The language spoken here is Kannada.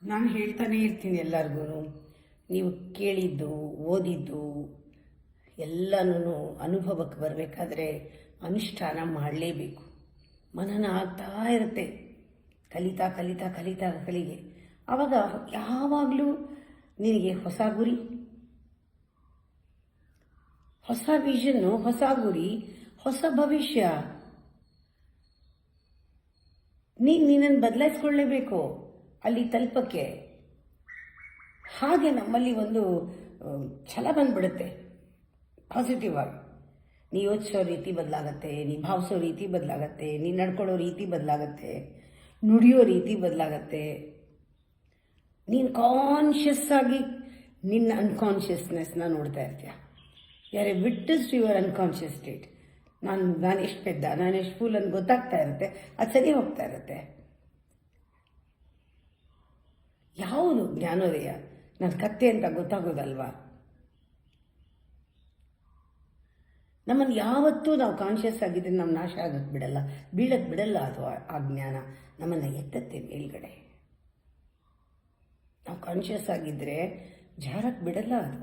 ನಾನು ಹೇಳ್ತಾನೆ ಇರ್ತೀನಿ ಎಲ್ಲರಿಗೂ, ನೀವು ಕೇಳಿದ್ದು ಓದಿದ್ದು ಎಲ್ಲನೂ ಅನುಭವಕ್ಕೆ ಬರಬೇಕಾದ್ರೆ ಅನುಷ್ಠಾನ ಮಾಡಲೇಬೇಕು. ಮನನ ಆಗ್ತಾ ಇರುತ್ತೆ, ಕಲಿತಾ ಕಲಿತಾ ಕಲಿತಾ ಕಲಿಗೆ. ಆವಾಗ ಯಾವಾಗಲೂ ನಿನಗೆ ಹೊಸ ಗುರಿ, ಹೊಸ ವಿಷನ್ನು, ಹೊಸ ಗುರಿ, ಹೊಸ ಭವಿಷ್ಯ. ನೀನನ್ನು ಬದಲಾಯಿಸ್ಕೊಳ್ಳೇಬೇಕು ಅಲ್ಲಿ ತಲುಪಕ್ಕೆ. ಹಾಗೆ ನಮ್ಮಲ್ಲಿ ಒಂದು ಛಲ ಬಂದ್ಬಿಡುತ್ತೆ ಪಾಸಿಟಿವ್ ಆಗಿ. ನೀ ಯೋಚಿಸೋ ರೀತಿ ಬದಲಾಗತ್ತೆ, ನೀ ಭಾವಿಸೋ ರೀತಿ ಬದಲಾಗತ್ತೆ, ನೀ ನಡ್ಕೊಳ್ಳೋ ರೀತಿ ಬದಲಾಗತ್ತೆ, ನುಡಿಯೋ ರೀತಿ ಬದಲಾಗತ್ತೆ. ನೀನು ಕಾನ್ಷಿಯಸ್ ಆಗಿ ನಿನ್ನ ಅನ್ಕಾನ್ಷಿಯಸ್ನೆಸ್ನ ನೋಡ್ತಾ ಇರ್ತೀಯ. You're a witness to your unconscious state. ನಾನು ಎಷ್ಟು ಪೆದ್ದ, ನಾನು ಎಷ್ಟು ಫೂಲ್ ಅಂತ ಗೊತ್ತಾಗ್ತಾ ಇರುತ್ತೆ, ಅದು ಸರಿ ಹೋಗ್ತಾ ಇರುತ್ತೆ. ಯಾವುದು ಜ್ಞಾನೋದಯ? ನನ್ನ ಕತ್ತೆ ಅಂತ ಗೊತ್ತಾಗೋದಲ್ವಾ? ನಮ್ಮನ್ನು ಯಾವತ್ತೂ ನಾವು ಕಾನ್ಷಿಯಸ್ ಆಗಿದ್ರೆ ನಾವು ನಾಶ ಆಗಕ್ಕೆ ಬಿಡಲ್ಲ, ಬೀಳಕ್ಕೆ ಬಿಡಲ್ಲ. ಅದು ಆ ಜ್ಞಾನ ನಮ್ಮನ್ನು ಎತ್ತತ್ತೆ ಮೇಲ್ಗಡೆ. ನಾವು ಕಾನ್ಷಿಯಸ್ ಆಗಿದ್ದರೆ ಜಾರಕ್ಕೆ ಬಿಡಲ್ಲ ಅದು.